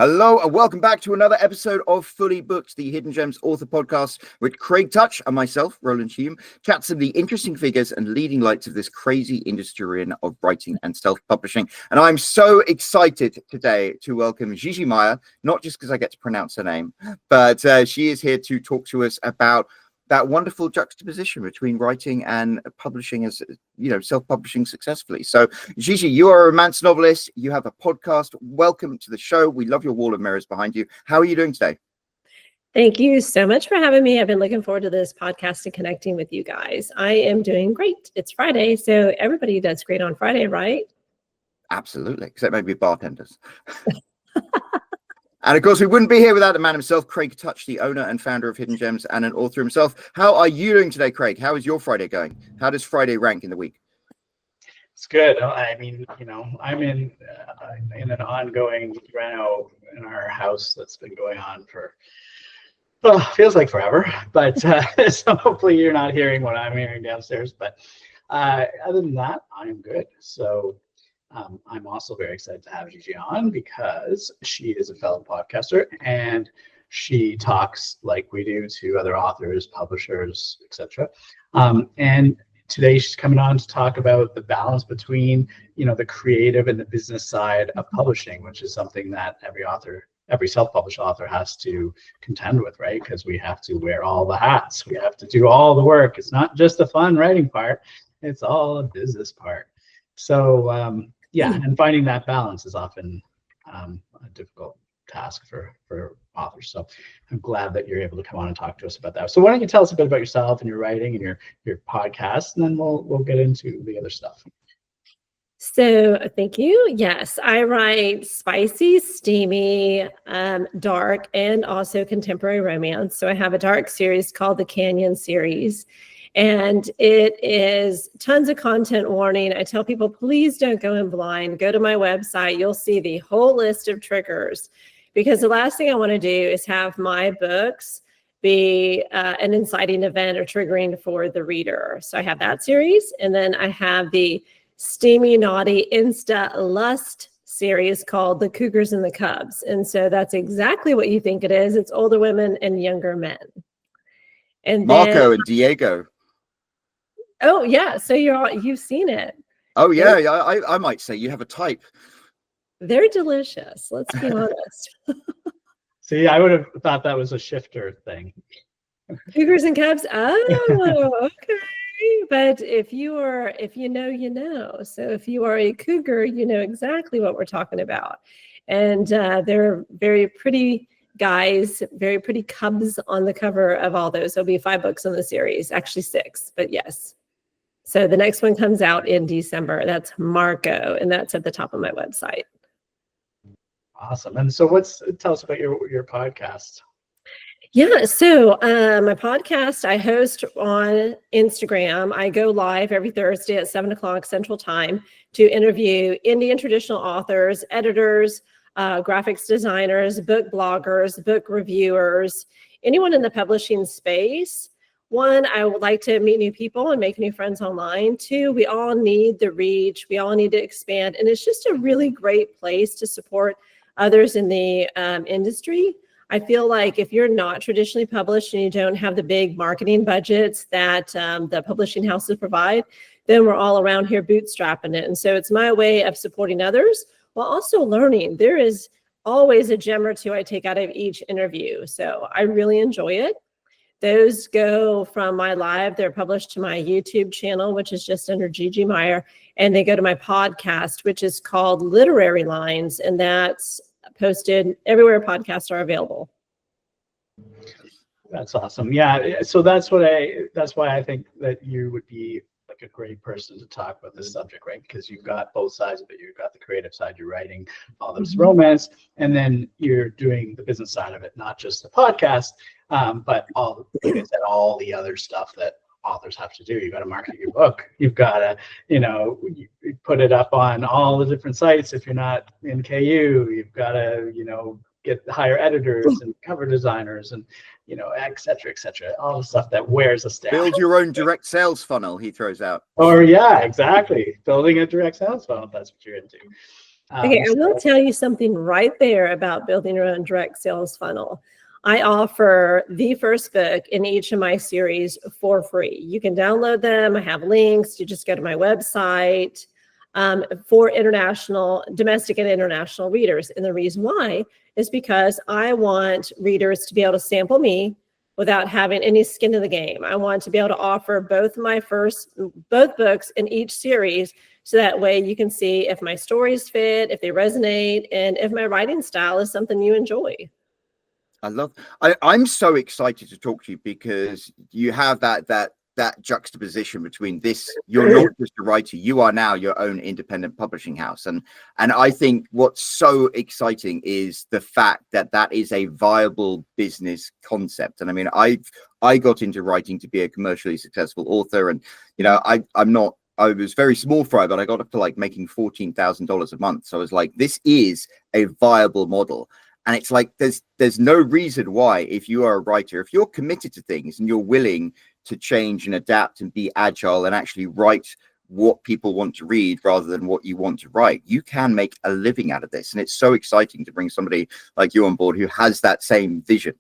Hello and welcome back to another episode of Fully Booked, the Hidden Gems author podcast with Craig Touch and myself, Roland, chats of the interesting figures and leading lights of this crazy industry of writing and self-publishing. And I'm so excited today to welcome GiGi Meier, not just because I get to pronounce her name, but she is here to talk to us about that wonderful juxtaposition between writing and publishing, as self-publishing successfully. So GiGi, you are a romance novelist, you have a podcast. Welcome to the show. We love your wall of mirrors behind you. How are you doing today? Thank you so much for having me. I've been looking forward to this podcast and connecting with you guys. I am doing great. It's Friday, so everybody does great on Friday, right? Absolutely, except maybe bartenders. And of course, we wouldn't be here without the man himself, Craig Touch, the owner and founder of Hidden Gems and an author himself. How are you doing today, Craig? How is your Friday going? How does Friday rank in the week? It's good. I mean, I'm in an ongoing reno in our house that's been going on for, feels like forever. But so hopefully you're not hearing what I'm hearing downstairs. But other than that, I'm good. So I'm also very excited to have GiGi on because she is a fellow podcaster and she talks like we do to other authors, publishers, etc. And today she's coming on to talk about the balance between, the creative and the business side of publishing, which is something that every self-published author has to contend with, right? Because we have to wear all the hats. We have to do all the work. It's not just the fun writing part. It's all a business part. So, and finding that balance is often a difficult task for authors. So I'm glad that you're able to come on and talk to us about that. So why don't you tell us a bit about yourself and your writing and your podcast, and then we'll get into the other stuff. So thank you. Yes, I write spicy, steamy, dark, and also contemporary romance. So I have a dark series called the Canyon series. And it is tons of content warning. I tell people, please don't go in blind. Go to my website. You'll see the whole list of triggers, because the last thing I want to do is have my books be an inciting event or triggering for the reader. So I have that series. And then I have the steamy, naughty, insta lust series called The Cougars and the Cubs. And so that's exactly what you think it is. It's older women and younger men. And Marco and Diego. Oh yeah, so you've seen it. Oh yeah, I might say you have a type. They're delicious. Let's be honest. See, I would have thought that was a shifter thing. Cougars and Cubs. Oh, okay. But if you know, you know. So if you are a cougar, you know exactly what we're talking about. And they're very pretty guys, very pretty cubs on the cover of all those. There'll be 5 books in the series, actually 6, but yes. So the next one comes out in December. That's Marco, and that's at the top of my website. Awesome. And so tell us about your podcast. Yeah, so my podcast, I host on Instagram. I go live every Thursday at 7 o'clock Central Time to interview indie and traditional authors, editors, graphics designers, book bloggers, book reviewers, anyone in the publishing space. 1, I would like to meet new people and make new friends online. 2, we all need the reach. We all need to expand. And it's just a really great place to support others in the industry. I feel like if you're not traditionally published and you don't have the big marketing budgets that the publishing houses provide, then we're all around here bootstrapping it. And so it's my way of supporting others while also learning. There is always a gem or two I take out of each interview. So I really enjoy it. Those go from my live, they're published to my YouTube channel, which is just under GiGi Meier, and they go to my podcast, which is called Literary Lines, and that's posted everywhere podcasts are available. That's awesome. Yeah, so that's why I think that you would be like a great person to talk about this subject, right? Because you've got both sides of it. You've got the creative side, you're writing all this romance, and then you're doing the business side of it, not just the podcast, but all the other stuff that authors have to do. You've got to market your book. You've got to, you put it up on all the different sites. If you're not in KU, you've got to, hire editors and cover designers and, et cetera, all the stuff that wears a stamp. Build your own direct sales funnel, he throws out. Or yeah, exactly. Building a direct sales funnel, if that's what you're into. Okay, I will tell you something right there about building your own direct sales funnel. I offer the first book in each of my series for free. You can download them. I have links. You just go to my website for domestic and international readers. And the reason why is because I want readers to be able to sample me without having any skin in the game. I want to be able to offer both books in each series, so that way you can see if my stories fit, if they resonate, and if my writing style is something you enjoy. I'm so excited to talk to you because you have that juxtaposition between this. You're not just a writer, you are now your own independent publishing house. And I think what's so exciting is the fact that that is a viable business concept. And I mean, I got into writing to be a commercially successful author. And, you know, I was very small fry, but I got up to like making $14,000 a month. So I was like, this is a viable model. And it's like, there's no reason why, if you are a writer, if you're committed to things and you're willing to change and adapt and be agile and actually write what people want to read rather than what you want to write, you can make a living out of this. And it's so exciting to bring somebody like you on board who has that same vision.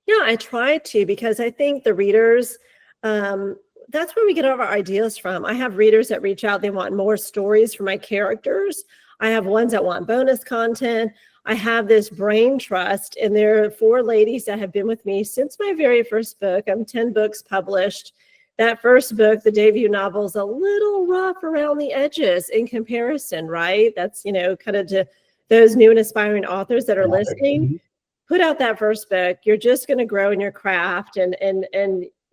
Yeah, I try to, because I think the readers, that's where we get all of our ideas from. I have readers that reach out, they want more stories for my characters. I have ones that want bonus content. I have this brain trust, and there are 4 ladies that have been with me since my very first book. I'm 10 books published. That first book, the debut novel, is a little rough around the edges in comparison, right? That's, you know, kind of to those new and aspiring authors that are listening. Put out that first book. You're just going to grow in your craft and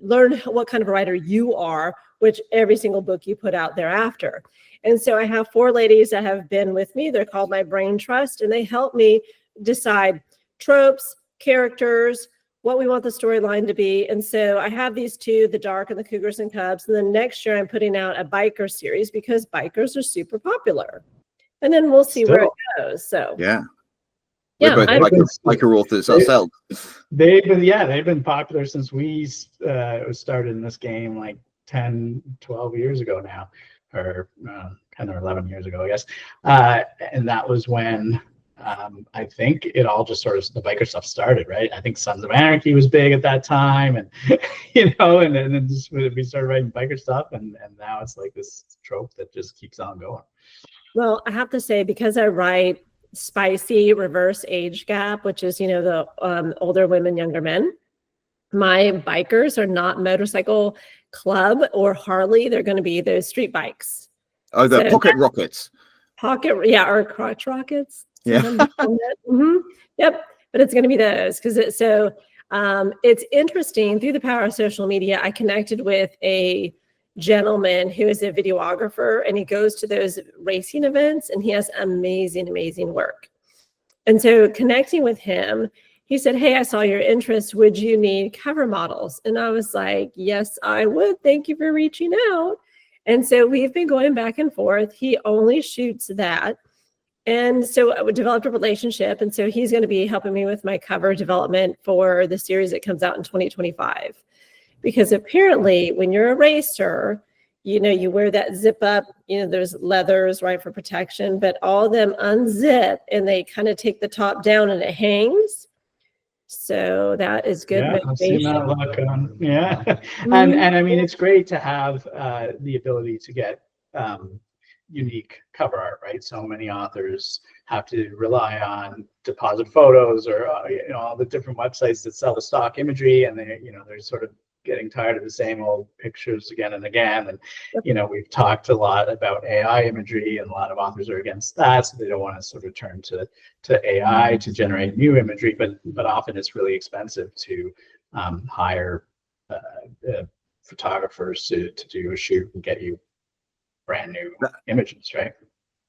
learn what kind of a writer you are, which every single book you put out thereafter. And so I have 4 ladies that have been with me. They're called my brain trust, and they help me decide tropes, characters, what we want the storyline to be. And so I have these 2, the dark and the cougars and cubs. And then next year I'm putting out a biker series because bikers are super popular. And then we'll see where it goes. So yeah. We're both biker authors ourselves. They've been popular since we started in this game like 10, 12 years ago now, or 10 or 11 years ago, I guess. And that was when I think it all just sort of, the biker stuff started, right? I think Sons of Anarchy was big at that time, and you know, and then just, we started writing biker stuff, and now it's like this trope that just keeps on going. Well, I have to say, because I write spicy reverse age gap, which is, you know, the older women, younger men, my bikers are not motorcycle club or Harley. They're going to be those street bikes. Oh, the pocket rockets. Or crotch rockets. Yeah. Yep. But it's going to be those, because it's interesting. Through the power of social media, I connected with a gentleman who is a videographer, and he goes to those racing events, and he has amazing work. And so connecting with him, he said, "Hey, I saw your interest. Would you need cover models?" And I was like, "Yes, I would. Thank you for reaching out." And so we've been going back and forth. He only shoots that. And so we developed a relationship. And so he's going to be helping me with my cover development for the series that comes out in 2025. Because apparently when you're a racer, you know, you wear that zip up, you know, there's leathers, right, for protection, but all of them unzip and they kind of take the top down and it hangs. So that is good motivation. I've seen that look on. Yeah. And I mean, it's great to have the ability to get unique cover art, right? So many authors have to rely on deposit photos or you know, all the different websites that sell the stock imagery, and they're sort of getting tired of the same old pictures again and again. And you know, we've talked a lot about AI imagery, and a lot of authors are against that, so they don't want to sort of turn to AI to generate new imagery, but often it's really expensive to hire photographers to do a shoot and get you brand new images, right?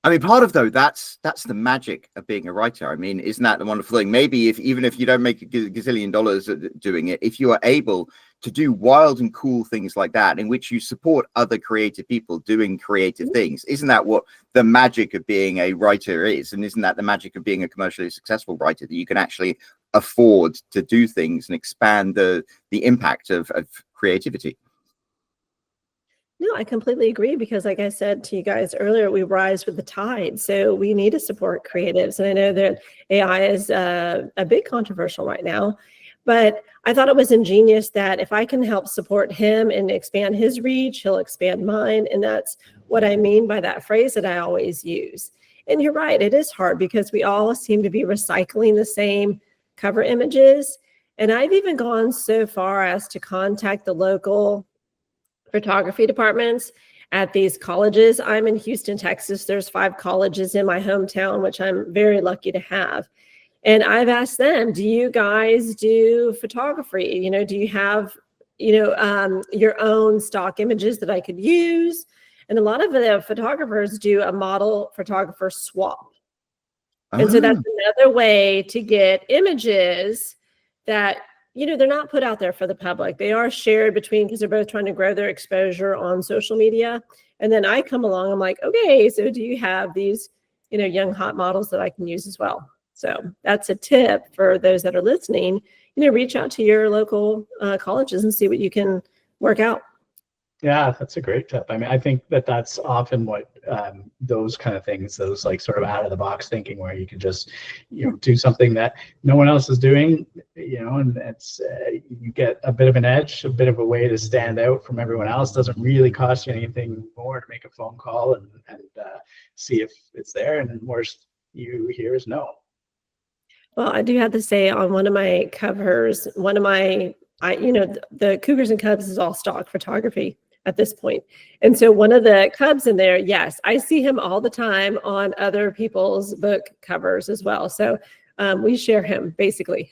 I mean, part of that's the magic of being a writer. I mean, isn't that the wonderful thing? Maybe even if you don't make a gazillion dollars doing it, if you are able to do wild and cool things like that, in which you support other creative people doing creative things, isn't that what the magic of being a writer is? And isn't that the magic of being a commercially successful writer, that you can actually afford to do things and expand the impact of creativity? No, I completely agree because like I said to you guys earlier, we rise with the tide. So we need to support creatives. And I know that AI is a big controversial right now, but I thought it was ingenious that if I can help support him and expand his reach, he'll expand mine. And that's what I mean by that phrase that I always use. And you're right, it is hard because we all seem to be recycling the same cover images. And I've even gone so far as to contact the local photography departments at these colleges. I'm in Houston, Texas. There's 5 colleges in my hometown, which I'm very lucky to have. And I've asked them, do you guys do photography? You know, do you have, your own stock images that I could use? And a lot of the photographers do a model photographer swap. And so that's another way to get images that they're not put out there for the public. They are shared between, because they're both trying to grow their exposure on social media. And then I come along, I'm like, okay, so do you have these, young hot models that I can use as well? So that's a tip for those that are listening, reach out to your local colleges and see what you can work out. Yeah, that's a great tip. I mean, I think that that's often what those kind of things, those like sort of out of the box thinking, where you can just, do something that no one else is doing, and it's you get a bit of an edge, a bit of a way to stand out from everyone else. Doesn't really cost you anything more to make a phone call and see if it's there. And worst you hear is no. Well, I do have to say on one of my covers, the Cougars and Cubs is all stock photography at this point. And so one of the Cubs in there, yes, I see him all the time on other people's book covers as well. So we share him basically.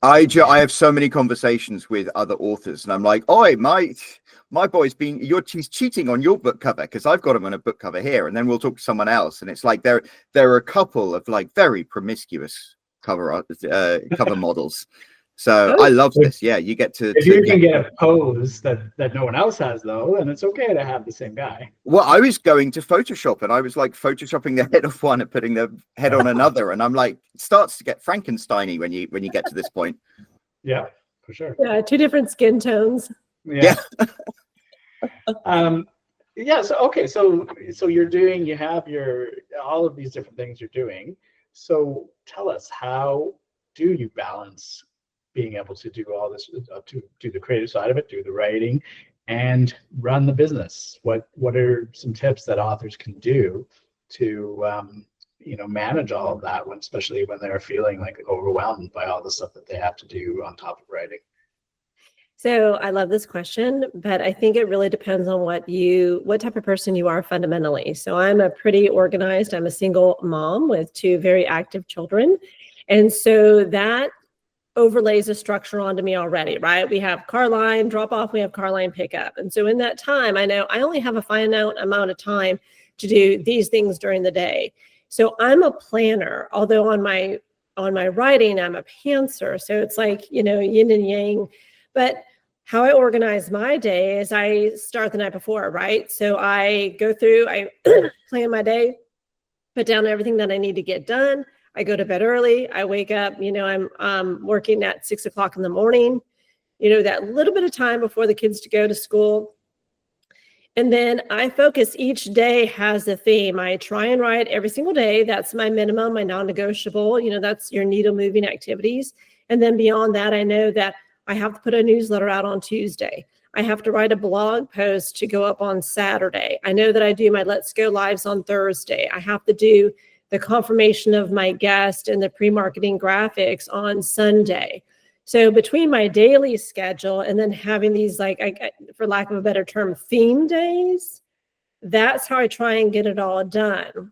I have so many conversations with other authors and I'm like, oi, my boy's he's cheating on your book cover because I've got him on a book cover here. And then we'll talk to someone else. And it's like, there are a couple of like very promiscuous cover models. So I love this. Yeah, you get to. If you can get a pose that no one else has, though, then it's okay to have the same guy. Well, I was going to Photoshop, and I was like photoshopping the head of one and putting the head on another, and I'm like, it starts to get Frankenstein-y when you get to this point. Yeah, for sure. Yeah, 2 different skin tones. Yeah. Yeah. So okay. So you have all of these different things you're doing. So tell us, how do you balance being able to do all this, to do the creative side of it, do the writing, and run the business? What are some tips that authors can do to manage all of that, especially when they're feeling like overwhelmed by all the stuff that they have to do on top of writing? So I love this question, but I think it really depends on what type of person you are fundamentally. So I'm a pretty organized, I'm a single mom with 2 very active children. And so that overlays a structure onto me already, right? We have car line drop off, we have car line pickup. And so in that time, I know I only have a finite amount of time to do these things during the day. So I'm a planner, although on my writing, I'm a pantser. So it's like, yin and yang. But how I organize my day is I start the night before, right? So I go through, I plan my day, put down everything that I need to get done. I go to bed early. I wake up, I'm working at 6 o'clock in the morning, that little bit of time before the kids to go to school. And then I focus, each day has a theme. I try and write every single day. That's my minimum, my non-negotiable, that's your needle moving activities. And then beyond that, I know that I have to put a newsletter out on Tuesday. I have to write a blog post to go up on Saturday. I know that I do my Let's Go Lives on Thursday. I have to do the confirmation of my guest and the pre-marketing graphics on Sunday. So between my daily schedule and then having these, for lack of a better term, theme days, that's how I try and get it all done.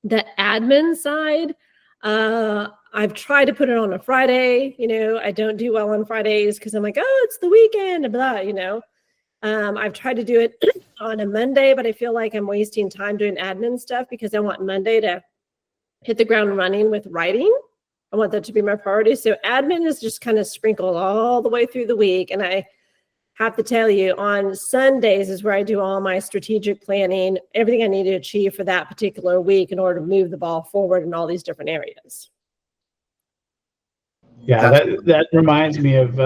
The admin side, I've tried to put it on a Friday. I don't do well on Fridays because I'm like, oh, it's the weekend, blah, I've tried to do it on a Monday, but I feel like I'm wasting time doing admin stuff because I want Monday to hit the ground running with writing. I want that to be my priority. So admin is just kind of sprinkled all the way through the week. And I have to tell you, on Sundays is where I do all my strategic planning, everything I need to achieve for that particular week in order to move the ball forward in all these different areas. Yeah, that reminds me of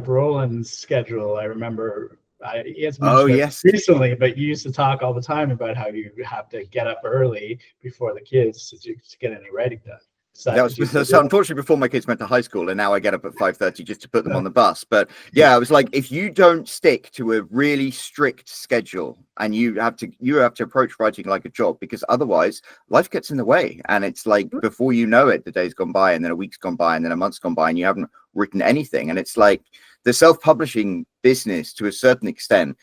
Roland's schedule. I remember He hasn't Oh, mentioned it yes. recently, but you used to talk all the time about how you have to get up early before the kids to get any writing done. That was so unfortunately before my kids went to high school, and now I get up at 5:30 just to put them on the bus. But yeah, I was like, if you don't stick to a really strict schedule, and you have to approach writing like a job, because otherwise life gets in the way, and it's like before you know it, the day's gone by, and then a week's gone by, and then a month's gone by, and you haven't written anything. And it's like the self-publishing business, to a certain extent,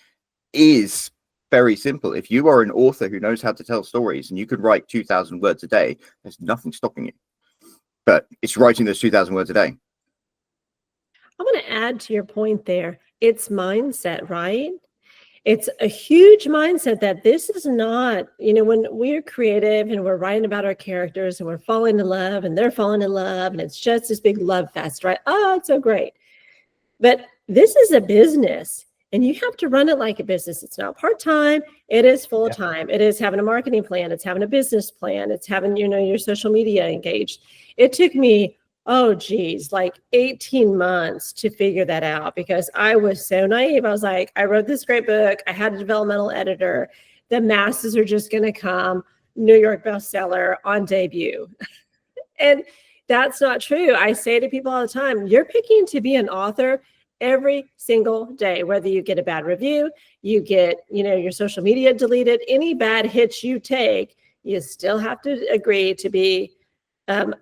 is very simple. If you are an author who knows how to tell stories, and you could write 2,000 words a day, there's nothing stopping you. But it's writing those 2,000 words a day. I want to add to your point there. It's mindset, right? It's a huge mindset that this is not, when we're creative and we're writing about our characters and we're falling in love and they're falling in love and it's just this big love fest, right? Oh, it's so great. But this is a business and you have to run it like a business. It's not part-time. It is full-time. It is having a marketing plan. It's having a business plan. It's having, your social media engaged. It took me, like 18 months to figure that out because I was so naive. I was like, I wrote this great book. I had a developmental editor. The masses are just going to come. New York bestseller on debut. And that's not true. I say to people all the time, you're picking to be an author every single day, whether you get a bad review, you get, your social media deleted, any bad hits you take, you still have to agree to be an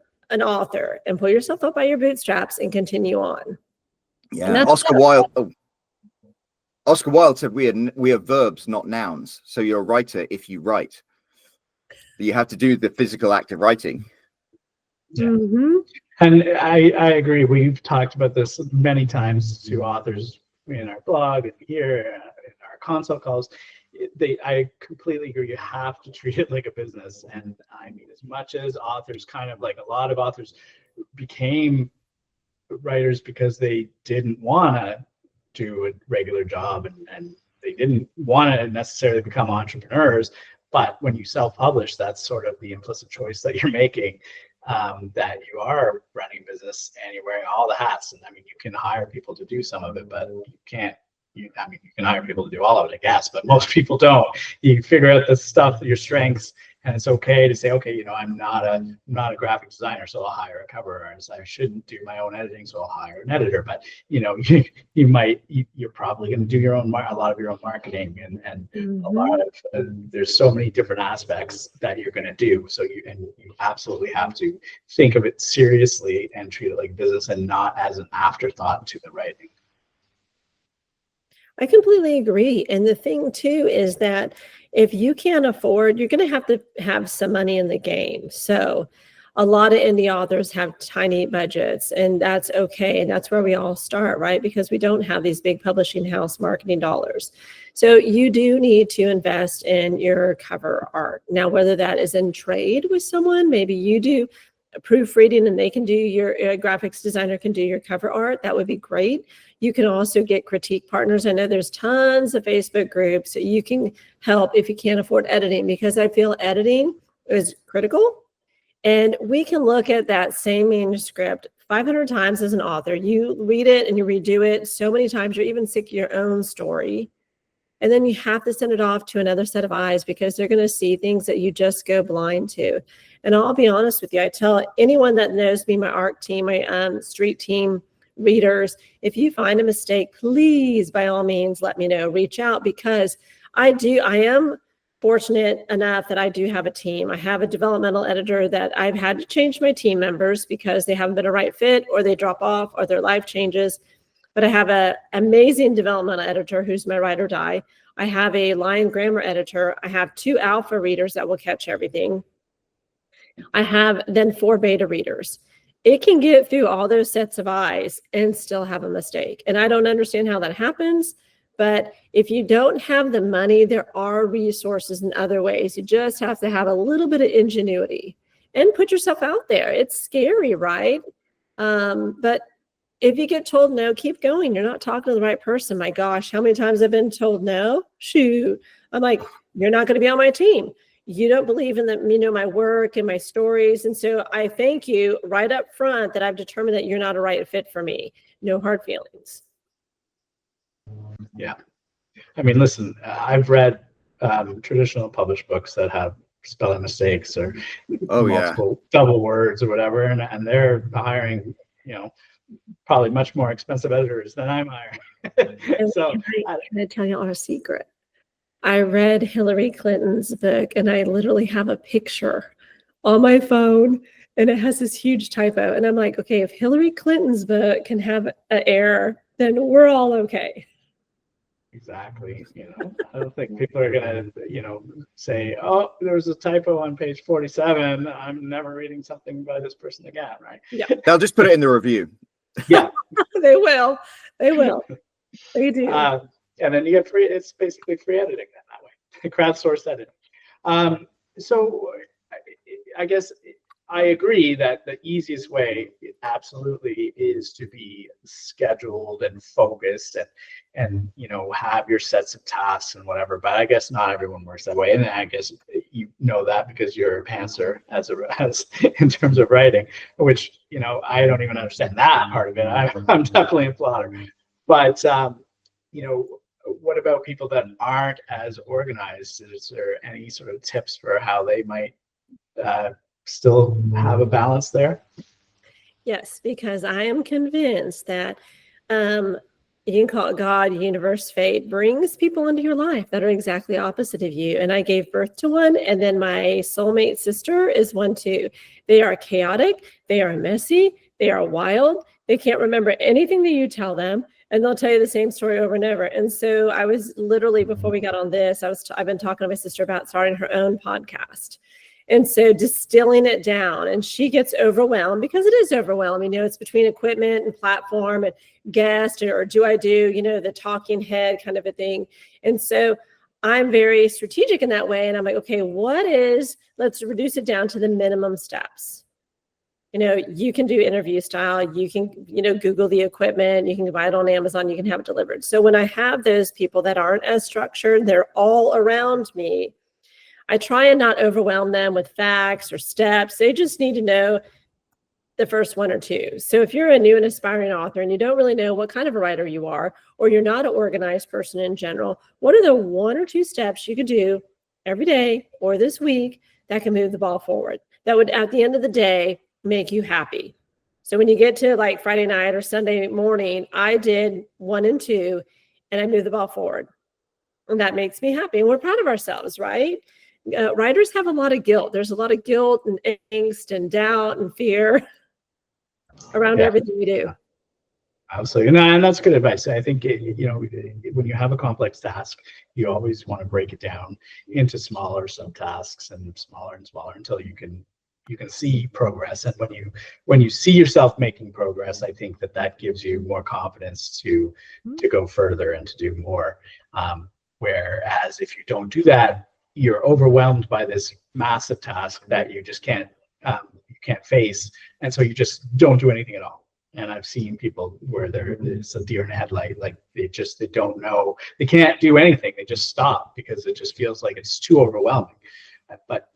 author and pull yourself up by your bootstraps and continue on. Yeah, Oscar Wilde said we are verbs, not nouns. So you're a writer if you write. You have to do the physical act of writing. Yeah. Mm-hmm. And I agree. We've talked about this many times to authors in our blog and here in our consult calls. I completely agree. You have to treat it like a business. And I mean, as much as authors kind of like a lot of authors became writers because they didn't want to do a regular job and they didn't want to necessarily become entrepreneurs. But when you self-publish, that's sort of the implicit choice that you're making, that you are running a business and you're wearing all the hats. And I mean, you can hire people to do some of it, but you can't. You can hire people to do all of it, I guess, but most people don't. You figure out the stuff, your strengths, and it's okay to say, okay, I'm not a graphic designer, so I'll hire a cover artist. I shouldn't do my own editing, so I'll hire an editor. But you're probably going to do a lot of your own marketing, and a lot of there's so many different aspects that you're going to do. So you absolutely have to think of it seriously and treat it like business and not as an afterthought to the writing. I completely agree. And the thing too is that if you can't afford, you're going to have some money in the game. So a lot of indie authors have tiny budgets, and that's okay. And that's where we all start, right? Because we don't have these big publishing house marketing dollars. So you do need to invest in your cover art. Now, whether that is in trade with someone, maybe you do proofreading and they can do your graphics designer can do your cover art. That would be great. You can also get critique partners. I know there's tons of Facebook groups that you can help if you can't afford editing, because I feel editing is critical. And we can look at that same manuscript 500 times as an author. You read it and you redo it so many times, you're even sick of your own story. And then you have to send it off to another set of eyes because they're going to see things that you just go blind to. And I'll be honest with you, I tell anyone that knows me, my ARC team, my street team readers, if you find a mistake, please, by all means, let me know, reach out, because I am fortunate enough that I do have a team. I have a developmental editor that I've had to change my team members because they haven't been a right fit, or they drop off, or their life changes. But I have an amazing developmental editor who's my ride or die. I have a line grammar editor. I have 2 alpha readers that will catch everything. I have then 4 beta readers. It can get through all those sets of eyes and still have a mistake. And I don't understand how that happens. But if you don't have the money, there are resources in other ways. You just have to have a little bit of ingenuity and put yourself out there. It's scary, right? But if you get told no, keep going. You're not talking to the right person. My gosh, how many times I've been told no? Shoot. I'm like, you're not going to be on my team. You don't believe in my work and my stories. And so I thank you right up front that I've determined that you're not a right fit for me. No hard feelings. Yeah. I mean, listen, I've read traditional published books that have spelling mistakes or multiple double words or whatever, and they're hiring, probably much more expensive editors than I'm hiring. So can I tell you our secret? I read Hillary Clinton's book, and I literally have a picture on my phone, and it has this huge typo. And I'm like, okay, if Hillary Clinton's book can have an error, then we're all okay. Exactly. I don't think people are gonna, say, oh, there was a typo on page 47. I'm never reading something by this person again, right? Yeah. They'll just put it in the review. Yeah. They will. They do. And then you get free. It's basically free editing that way. Crowdsourced editing. So I guess I agree that the easiest way absolutely is to be scheduled and focused and have your sets of tasks and whatever. But I guess not everyone works that way, and I guess you know that because you're a pantser as in terms of writing, which I don't even understand that part of it. I'm definitely a plotter, but what about people that aren't as organized? Is there any sort of tips for how they might still have a balance there? Yes, because I am convinced that you can call it God, universe, fate, brings people into your life that are exactly opposite of you. And I gave birth to one, and then my soulmate sister is one too. They are chaotic, they are messy, they are wild, they can't remember anything that you tell them, and they'll tell you the same story over and over. And so I was literally, before we got on this, I've been talking to my sister about starting her own podcast. And so distilling it down, and she gets overwhelmed because it is overwhelming. It's between equipment and platform and guest, or do I do, the talking head kind of a thing. And so I'm very strategic in that way. And I'm like, okay, let's reduce it down to the minimum steps. You can do interview style, you can, Google the equipment, you can buy it on Amazon, you can have it delivered. So when I have those people that aren't as structured, they're all around me, I try and not overwhelm them with facts or steps. They just need to know the first one or two. So if you're a new and aspiring author and you don't really know what kind of a writer you are, or you're not an organized person in general, what are the one or two steps you could do every day or this week that can move the ball forward? That would, at the end of the day, make you happy. So when you get to like Friday night or Sunday morning, I did 1 and 2, and I moved the ball forward. And that makes me happy. And we're proud of ourselves, right? Writers have a lot of guilt. There's a lot of guilt and angst and doubt and fear around everything we do. Absolutely. And that's good advice. I think, when you have a complex task, you always want to break it down into smaller subtasks and smaller until you can see progress. And when you see yourself making progress, I think that gives you more confidence to go further and to do more. Whereas if you don't do that, you're overwhelmed by this massive task that you just can't face, and so you just don't do anything at all. And I've seen people where there's a deer in a headlight, like they don't know, they can't do anything, they just stop because it just feels like it's too overwhelming. But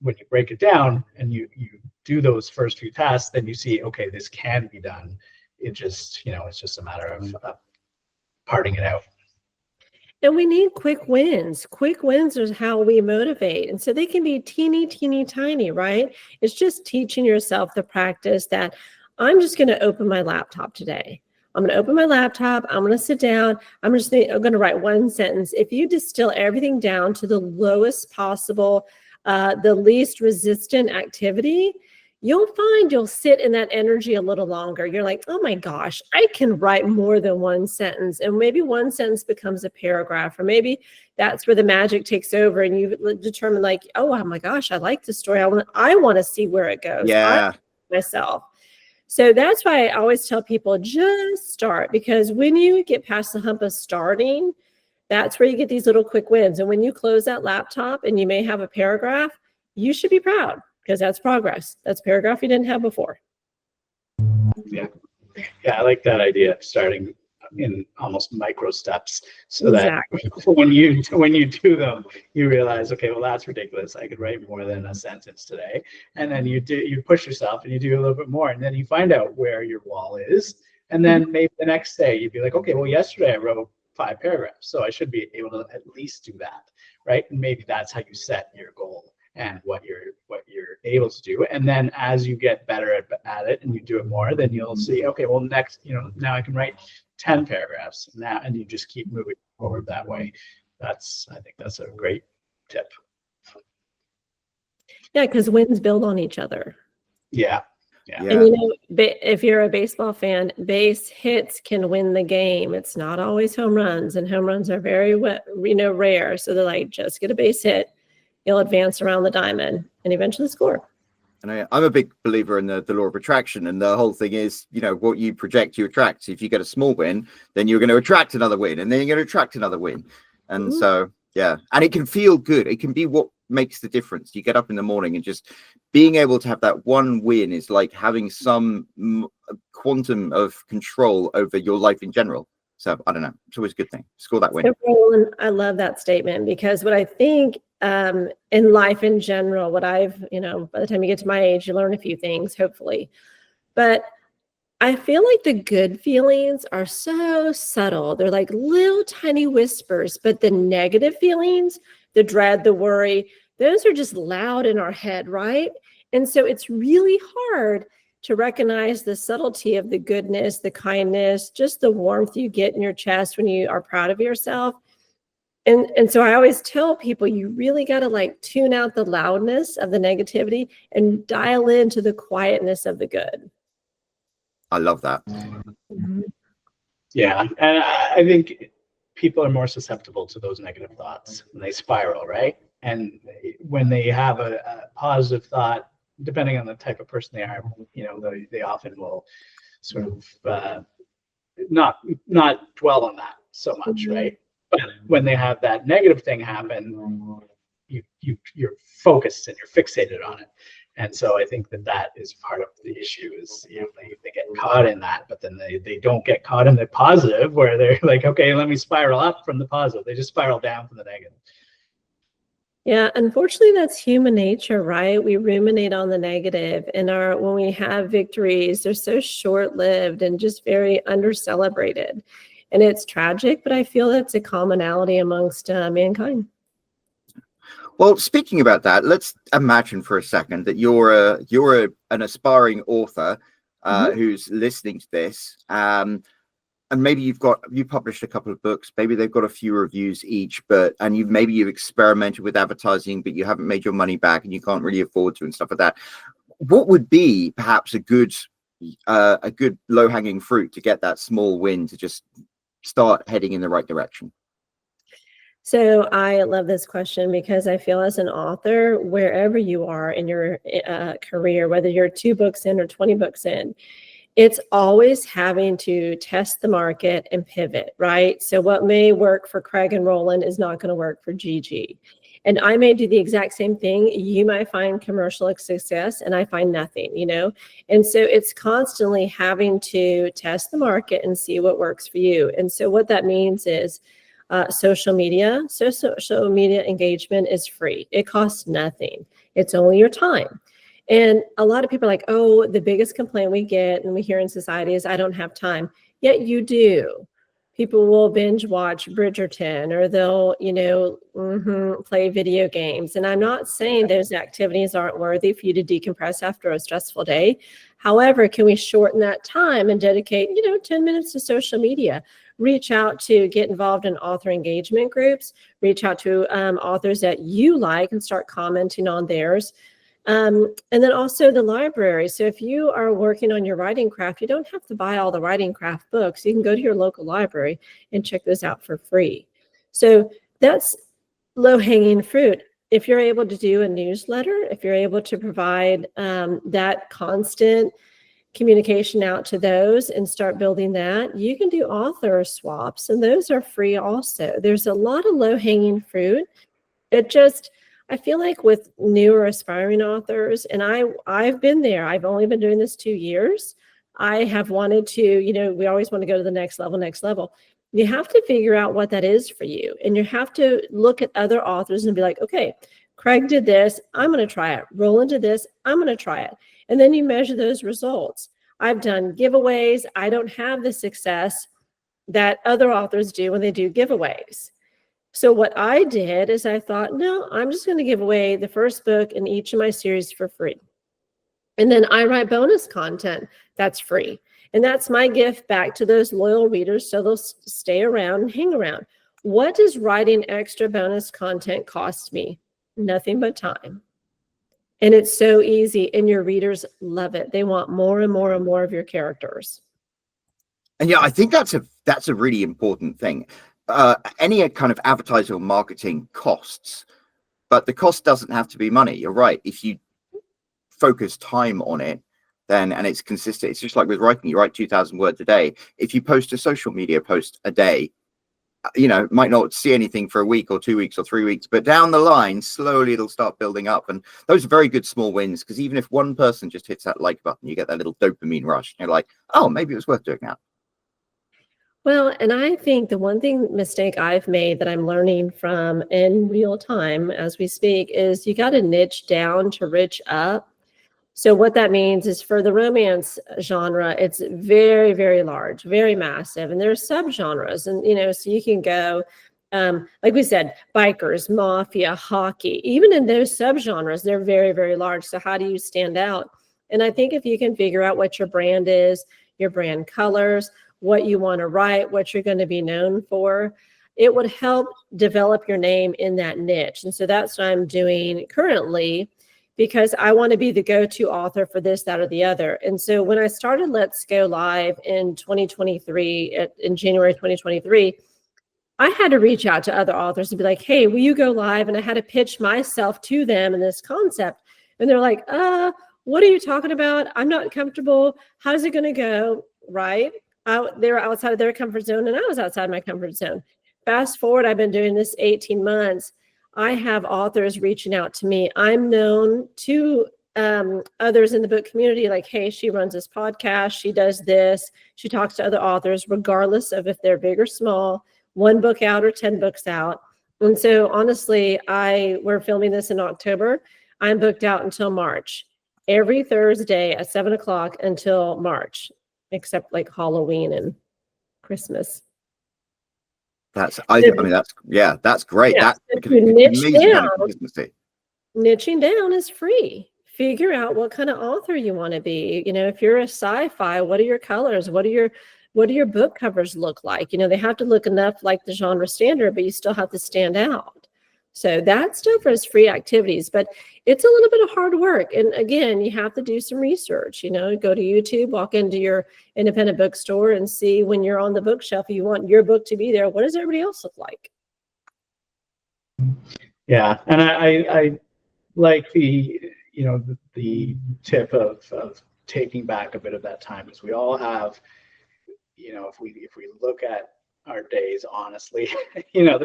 when you break it down and you do those first few tasks, then you see, okay, this can be done. It just, it's just a matter of parting it out. And we need quick wins. Quick wins is how we motivate. And so they can be teeny, teeny, tiny, right? It's just teaching yourself the practice that I'm just going to open my laptop today. I'm going to open my laptop. I'm going to sit down. I'm going to write one sentence. If you distill everything down to the lowest possible, the least resistant activity, you'll find you'll sit in that energy a little longer. You're like, oh my gosh, I can write more than one sentence. And maybe one sentence becomes a paragraph, or maybe that's where the magic takes over and you determine like, oh my gosh, I like this story. I want to see where it goes. Yeah. Myself. So that's why I always tell people just start, because when you get past the hump of starting, that's where you get these little quick wins. And when you close that laptop and you may have a paragraph, you should be proud, because that's progress. That's a paragraph you didn't have before. Yeah, I like that idea of starting in almost micro steps, so exactly. That when you do them, you realize, okay, well, that's ridiculous. I could write more than a sentence today. And then you push yourself and you do a little bit more, and then you find out where your wall is. And then maybe the next day you'd be like, okay, well, yesterday I wrote 5 paragraphs. So I should be able to at least do that, right? And maybe that's how you set your goal and what you're able to do. And then as you get better at it and you do it more, then you'll see, okay, well, next, now I can write 10 paragraphs now, and you just keep moving forward that way. I think that's a great tip. Yeah, because wins build on each other. Yeah. And if you're a baseball fan, base hits can win the game. It's not always home runs, and home runs are very rare. So they're like, just get a base hit, you'll advance around the diamond and eventually score. And I'm a big believer in the law of attraction, and the whole thing is, what you project, you attract. So if you get a small win, then you're going to attract another win, and then you're going to attract another win. And so, yeah, and it can feel good. It can be what makes the difference. You get up in the morning and just being able to have that one win is like having some quantum of control over your life in general. So I don't know, it's always a good thing. Score that win. So, Roland, I love that statement, because what I think in life in general, what I've, by the time you get to my age, you learn a few things, hopefully. But I feel like the good feelings are so subtle. They're like little tiny whispers, but the negative feelings, the dread, the worry, those are just loud in our head, right? And so it's really hard to recognize the subtlety of the goodness, the kindness, just the warmth you get in your chest when you are proud of yourself. And so I always tell people, you really got to tune out the loudness of the negativity and dial into the quietness of the good. I love that. Mm-hmm. Yeah. And I think people are more susceptible to those negative thoughts when they spiral, right? And when they have a positive thought, depending on the type of person they are, they often will sort of not dwell on that so much, right? But when they have that negative thing happen, you're focused and you're fixated on it. And so I think that is part of the issue is, they get caught in that, but then they don't get caught in the positive where they're like, okay, let me spiral up from the positive. They just spiral down from the negative. Yeah, unfortunately, that's human nature, right? We ruminate on the negative, and when we have victories, they're so short-lived and just very under-celebrated. And it's tragic, but I feel that's a commonality amongst mankind. Well, speaking about that, let's imagine for a second that you're an aspiring author who's listening to this, and maybe you published a couple of books. Maybe they've got a few reviews each, and you've experimented with advertising, but you haven't made your money back, and you can't really afford to, and stuff like that. What would be perhaps a good low-hanging fruit to get that small win to just start heading in the right direction? So I love this question, because I feel as an author, wherever you are in your career, whether you're 2 books in or 20 books in, it's always having to test the market and pivot, right? So what may work for Craig and Roland is not going to work for GiGi. And I may do the exact same thing. You might find commercial success and I find nothing, And so it's constantly having to test the market and see what works for you. And so what that means is social media. So social media engagement is free. It costs nothing. It's only your time. And a lot of people are like, oh, the biggest complaint we get and we hear in society is I don't have time. Yet you do. People will binge watch Bridgerton, or they'll, play video games. And I'm not saying those activities aren't worthy for you to decompress after a stressful day. However, can we shorten that time and dedicate, 10 minutes to social media? Reach out to get involved in author engagement groups, reach out to authors that you like and start commenting on theirs. And then also the library. So if you are working on your writing craft, you don't have to buy all the writing craft books. You can go to your local library and check those out for free. So that's low-hanging fruit. If you're able to do a newsletter, if you're able to provide that constant communication out to those and start building that, you can do author swaps, and those are free also. There's a lot of low-hanging fruit. I feel like with newer aspiring authors, and I've been there, I've only been doing this 2 years. I have wanted to, we always want to go to the next level. You have to figure out what that is for you. And you have to look at other authors and be like, okay, Craig did this, I'm going to try it. Roland did this, I'm going to try it. And then you measure those results. I've done giveaways. I don't have the success that other authors do when they do giveaways. So what I did is I thought, no, I'm just going to give away the first book in each of my series for free. And then I write bonus content that's free. And that's my gift back to those loyal readers so they'll stay around and hang around. What does writing extra bonus content cost me? Nothing but time. And it's so easy, and your readers love it. They want more and more and more of your characters. And yeah, I think that's a really important thing. Any kind of advertising or marketing costs, but the cost doesn't have to be money. You're right. If you focus time on it, then, and it's consistent, it's just like with writing, you write 2,000 words a day. If you post a social media post a day, you know, might not see anything for a week or 2 weeks or 3 weeks, but down the line, slowly it'll start building up. And those are very good small wins, because even if one person just hits that like button, you get that little dopamine rush. And you're like, oh, maybe it was worth doing that. Well, and I think the one mistake I've made that I'm learning from in real time as we speak is you got to niche down to rich up. So what that means is for the romance genre, it's very, very large, very massive. And there's subgenres. And, you know, so you can go, like we said, bikers, mafia, hockey. Even in those subgenres, they're very, very large. So how do you stand out? And I think if you can figure out what your brand is, your brand colors, what you want to write, what you're going to be known for, it would help develop your name in that niche. And so that's what I'm doing currently, because I want to be the go-to author for this, that, or the other. And so when I started Let's Go Live in 2023, in January 2023, I had to reach out to other authors and be like, hey, will you go live? And I had to pitch myself to them in this concept. And they're like, what are you talking about? I'm not comfortable. How's it going to go? Right? They were outside of their comfort zone, and I was outside my comfort zone. Fast forward, I've been doing this 18 months. I have authors reaching out to me. I'm known to others in the book community, like, hey, she runs this podcast. She does this. She talks to other authors, regardless of if they're big or small, 1 book out or 10 books out. And so honestly, we're filming this in October. I'm booked out until March, every Thursday at 7:00 until March, except like Halloween and Christmas. That's great. Yeah, niching down is free. Figure out what kind of author you want to be. You know, if you're a sci-fi, what are your colors? What do your book covers look like? You know, they have to look enough like the genre standard, but you still have to stand out. So that stuff is free activities, but it's a little bit of hard work. And again, you have to do some research, you know, go to YouTube, walk into your independent bookstore and see when you're on the bookshelf, you want your book to be there. What does everybody else look like? Yeah. And I like the tip of taking back a bit of that time, because we all have, you know, if we look at our days honestly, you know,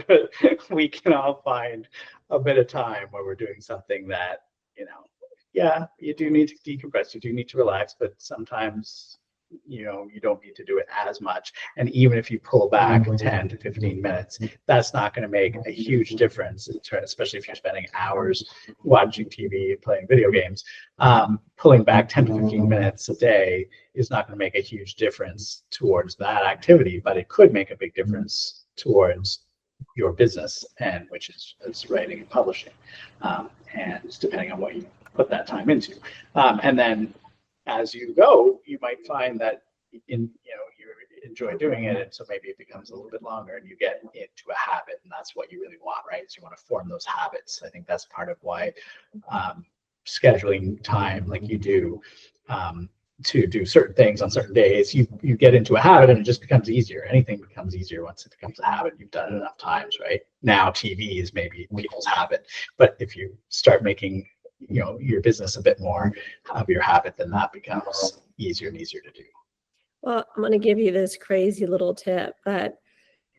we can all find a bit of time where we're doing something that, you know, yeah, you do need to decompress, you do need to relax, but sometimes, you know, you don't need to do it as much. And even if you pull back 10 to 15 minutes, that's not going to make a huge difference, especially if you're spending hours watching TV, playing video games. Pulling back 10 to 15 minutes a day is not going to make a huge difference towards that activity, but it could make a big difference towards your business, and which is writing and publishing, and depending on what you put that time into. And then as you go, you might find that you enjoy doing it, and so maybe it becomes a little bit longer and you get into a habit, and that's what you really want, right? So you want to form those habits. I think that's part of why scheduling time like you do to do certain things on certain days, you get into a habit and it just becomes easier. Anything becomes easier once it becomes a habit. You've done it enough times, right? Now TV is maybe people's habit, but if you start making, you know, your business a bit more of your habit, then that becomes easier and easier to do. Well, I'm going to give you this crazy little tip, but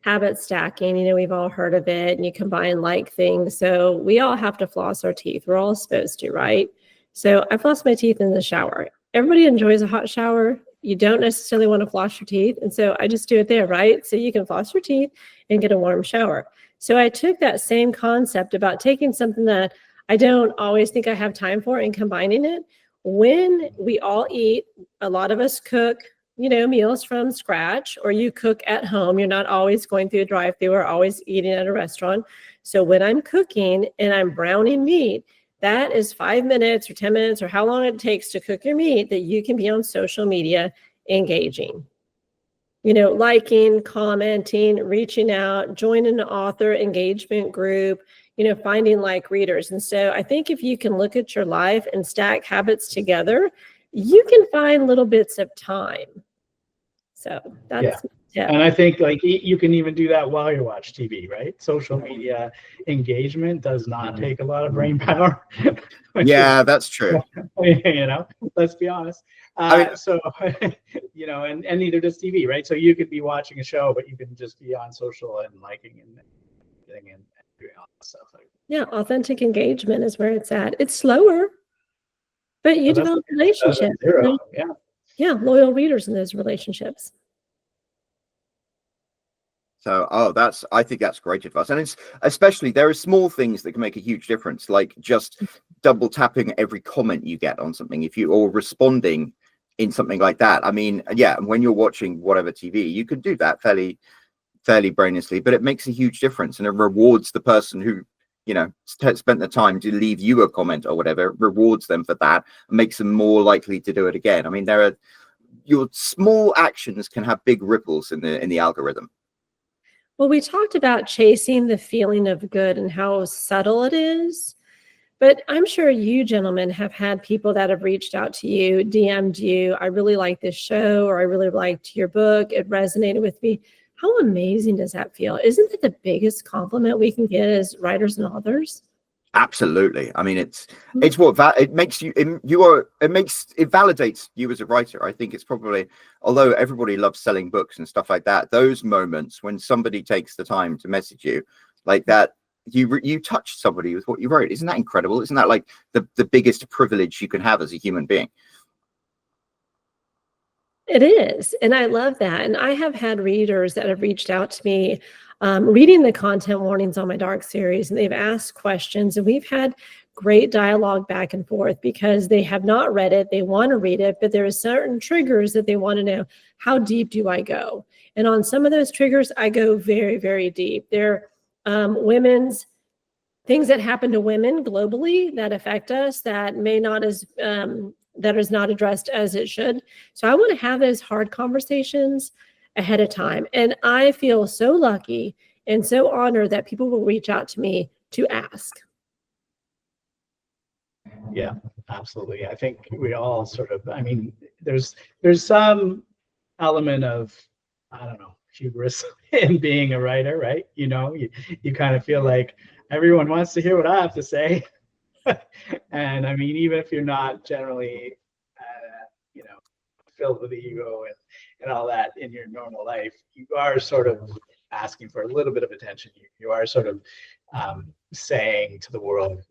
habit stacking, you know, we've all heard of it, and you combine like things. So we all have to floss our teeth. We're all supposed to, right? So I floss my teeth in the shower. Everybody enjoys a hot shower. You don't necessarily want to floss your teeth. And so I just do it there, right? So you can floss your teeth and get a warm shower. So I took that same concept about taking something that I don't always think I have time for and combining it. When we all eat, a lot of us cook, meals from scratch, or you cook at home. You're not always going through a drive-thru or always eating at a restaurant. So when I'm cooking and I'm browning meat, that is 5 minutes or 10 minutes or how long it takes to cook your meat that you can be on social media engaging. Liking, commenting, reaching out, joining an author engagement group, finding like readers. And so I think if you can look at your life and stack habits together, you can find little bits of time. So that's And I think like you can even do that while you watch TV, right? Social media engagement does not take a lot of brain power. Yeah, that's true. Let's be honest. And neither does TV, right? So you could be watching a show, but you can just be on social and liking and doing all that stuff. Yeah, authentic engagement is where it's at. It's slower, but you develop relationships. Yeah, loyal readers in those relationships. So, I think that's great advice. And it's especially, there are small things that can make a huge difference, like just double tapping every comment you get on something, or responding in something like that. I mean, when you're watching whatever TV, you can do that fairly brainlessly, but it makes a huge difference, and it rewards the person who, spent the time to leave you a comment or whatever, rewards them for that and makes them more likely to do it again. I mean, your small actions can have big ripples in the algorithm. Well, we talked about chasing the feeling of good and how subtle it is, but I'm sure you gentlemen have had people that have reached out to you, DM'd you, I really like this show, or I really liked your book, it resonated with me. How amazing does that feel? Isn't that the biggest compliment we can get as writers and authors? Absolutely. I mean, it validates you as a writer. I think it's probably, although everybody loves selling books and stuff like that, those moments when somebody takes the time to message you like that, you touched somebody with what you wrote. Isn't that incredible? Isn't that like the biggest privilege you can have as a human being? It is. And I love that. And I have had readers that have reached out to me reading the content warnings on my Dark series, and they've asked questions, and we've had great dialogue back and forth because they have not read it. They want to read it, but there are certain triggers that they want to know. How deep do I go? And on some of those triggers, I go very, very deep. They're women's things that happen to women globally that affect us that may not as that is not addressed as it should. So I want to have those hard conversations ahead of time. And I feel so lucky and so honored that people will reach out to me to ask. Yeah, absolutely. I think we all sort of, I mean, there's some element of, I don't know, hubris in being a writer, right? You kind of feel like everyone wants to hear what I have to say. And I mean, even if you're not generally, filled with ego and all that in your normal life, you are sort of asking for a little bit of attention. You are sort of saying to the world,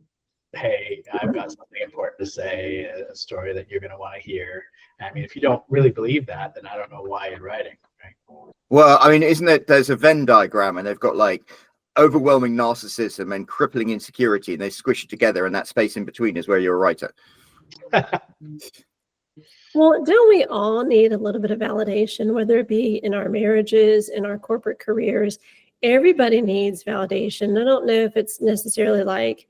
hey, I've got something important to say, a story that you're going to want to hear. I mean, if you don't really believe that, then I don't know why you're writing, right? Well, I mean, isn't it, there's a Venn diagram and they've got like overwhelming narcissism and crippling insecurity, and they squish it together, and that space in between is where you're a writer. Well, don't we all need a little bit of validation, whether it be in our marriages, in our corporate careers? Everybody needs validation. I don't know if it's necessarily like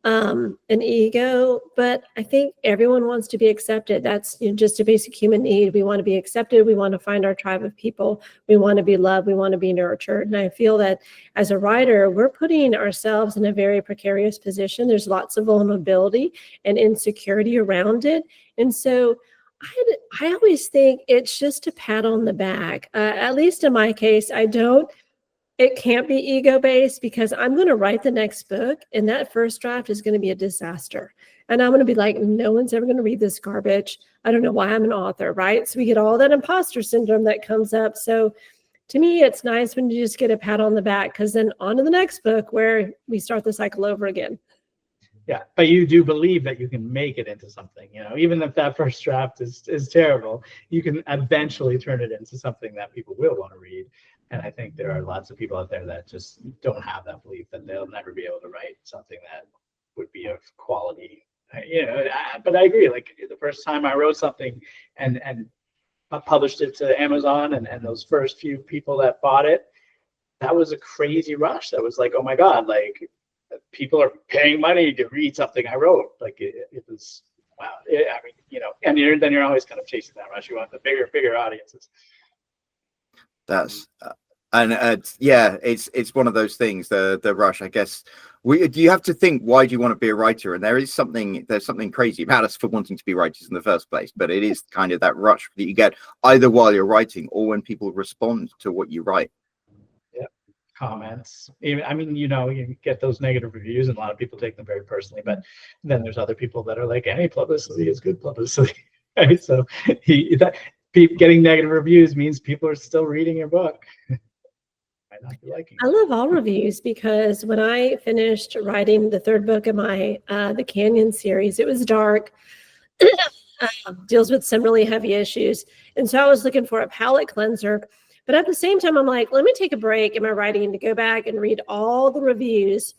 an ego, but I think everyone wants to be accepted. That's just a basic human need. We want to be accepted. We want to find our tribe of people. We want to be loved. We want to be nurtured. And I feel that as a writer, we're putting ourselves in a very precarious position. There's lots of vulnerability and insecurity around it. And so I always think it's just a pat on the back. At least in my case, it can't be ego-based, because I'm going to write the next book, and that first draft is going to be a disaster. And I'm going to be like, no one's ever going to read this garbage. I don't know why I'm an author, right? So we get all that imposter syndrome that comes up. So to me, it's nice when you just get a pat on the back, because then on to the next book where we start the cycle over again. Yeah, but you do believe that you can make it into something, even if that first draft is terrible, you can eventually turn it into something that people will want to read. And I think there are lots of people out there that just don't have that belief that they'll never be able to write something that would be of quality. But I agree. Like the first time I wrote something and published it to Amazon, and those first few people that bought it, that was a crazy rush. That was like, oh my God, like people are paying money to read something I wrote. Like it was, wow. I mean, you know, and then you're always kind of chasing that rush. You want the bigger audiences. That's yeah, it's one of those things, the rush, I guess. You have to think, why do you want to be a writer? And there's something crazy about us for wanting to be writers in the first place, but it is kind of that rush that you get either while you're writing or when people respond to what you write. Yeah, comments. Even, I mean, you know, you get those negative reviews and a lot of people take them very personally, but then there's other people that are like, any publicity is good publicity. Right? So getting negative reviews means people are still reading your book. Might not be liking it. I love all reviews, because when I finished writing the third book of my the Canyon series, it was dark, deals with some really heavy issues, and so I was looking for a palate cleanser. But at the same time, I'm like, let me take a break in my writing to go back and read all the reviews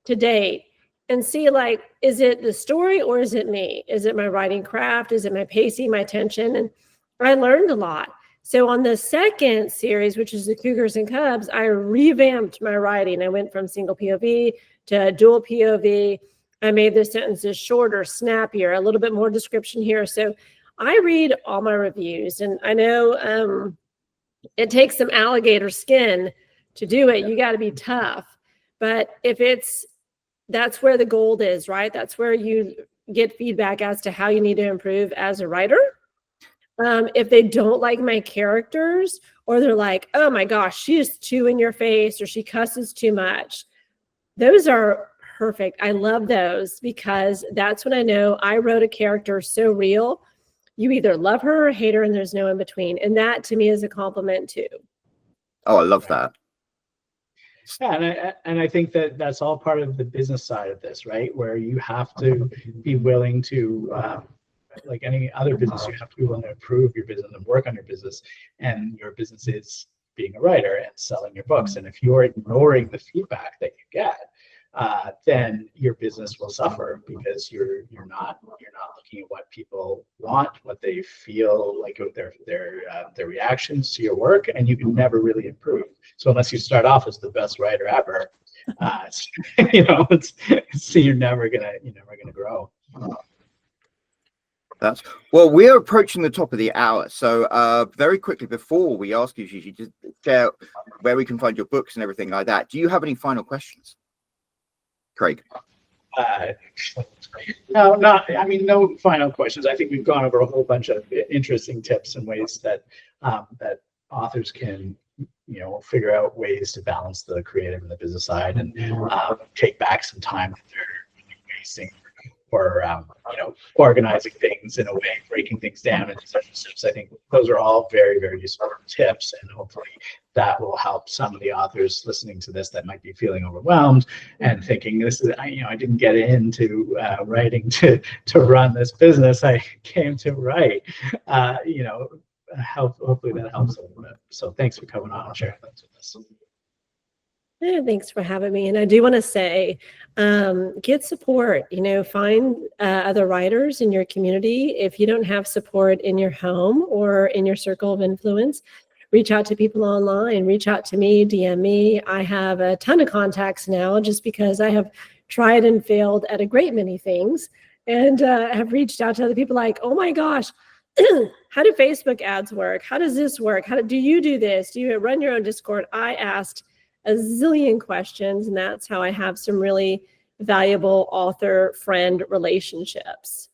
to date and see, like, is it the story or is it me? Is it my writing craft? Is it my pacing, my tension? And I learned a lot. So on the second series, which is the Cougars and Cubs, I revamped my writing. I went from single POV to dual POV. I made the sentences shorter, snappier, a little bit more description here. So I read all my reviews, and I know it takes some alligator skin to do it. You got to be tough. But that's where the gold is, right? That's where you get feedback as to how you need to improve as a writer. If they don't like my characters, or they're like, oh my gosh, she is too in your face, or she cusses too much, those are perfect. I love those, because that's when I know I wrote a character so real. You either love her or hate her, and there's no in between. And that to me is a compliment too. Oh, I love that. Yeah, and I think that that's all part of the business side of this, right? Where you have to be willing to, like any other business, you have to be willing to improve your business and work on your business. And your business is being a writer and selling your books. And if you're ignoring the feedback that you get, then your business will suffer, because you're not looking at what people want, what they feel like, their reactions to your work, and you can never really improve. So unless you start off as the best writer ever, you know, you're never gonna grow. Well, we're approaching the top of the hour, so very quickly, before we ask you, Gigi, just share where we can find your books and everything like that. Do you have any final questions, Craig? No final questions. I think we've gone over a whole bunch of interesting tips and ways that that authors can, you know, figure out ways to balance the creative and the business side, and take back some time that they're wasting, or you know, organizing things in a way, breaking things down into such steps. I think those are all very, very useful tips, and hopefully that will help some of the authors listening to this that might be feeling overwhelmed and thinking, this is, you know, I didn't get into writing to run this business. I came to write. You know, hopefully that helps a little bit. So thanks for coming on and sharing things with us. Yeah, thanks for having me. And I do want to say, get support, you know, find other writers in your community. If you don't have support in your home or in your circle of influence, reach out to people online, reach out to me, DM me. I have a ton of contacts now, just because I have tried and failed at a great many things, and have reached out to other people like, oh my gosh, how do Facebook ads work? How does this work? Do you do this? Do you run your own Discord? I asked a zillion questions, and that's how I have some really valuable author friend relationships.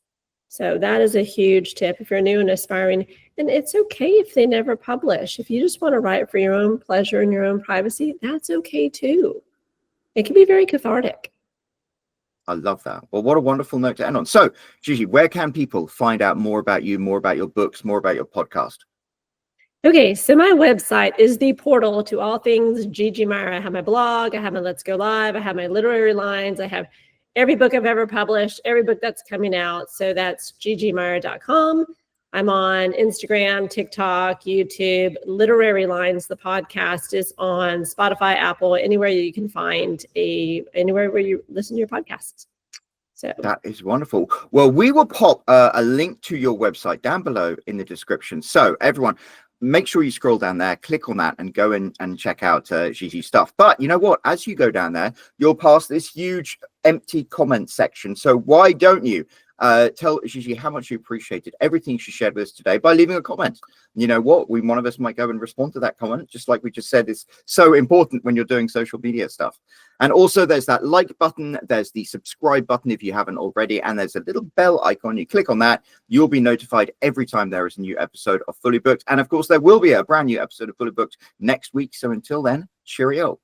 So that is a huge tip. If you're new and aspiring, and it's okay if they never publish. If you just want to write for your own pleasure and your own privacy, that's okay too. It can be very cathartic. I love that. Well, what a wonderful note to end on. So, Gigi, where can people find out more about you, more about your books, more about your podcast? Okay, so my website is the portal to all things GiGi Meier. I have my blog, I have my Let's Go Live, I have my literary lines, I have every book I've ever published, every book that's coming out. So that's gigimeier.com. I'm on Instagram, TikTok, YouTube. Literary Lines, the podcast, is on Spotify, Apple, anywhere you can find anywhere where you listen to your podcasts. So that is wonderful. Well, we will pop a link to your website down below in the description. So everyone, make sure you scroll down there, click on that, and go in and check out GiGi's stuff. But you know what? As you go down there, you'll pass this huge empty comment section. So why don't you tell GiGi how much you appreciated everything she shared with us today by leaving a comment? You know what? One of us might go and respond to that comment, just like we just said, is so important when you're doing social media stuff. And also there's that like button, there's the subscribe button if you haven't already, and there's a little bell icon. You click on that, you'll be notified every time there is a new episode of Fully Booked. And of course, there will be a brand new episode of Fully Booked next week. So until then, cheerio.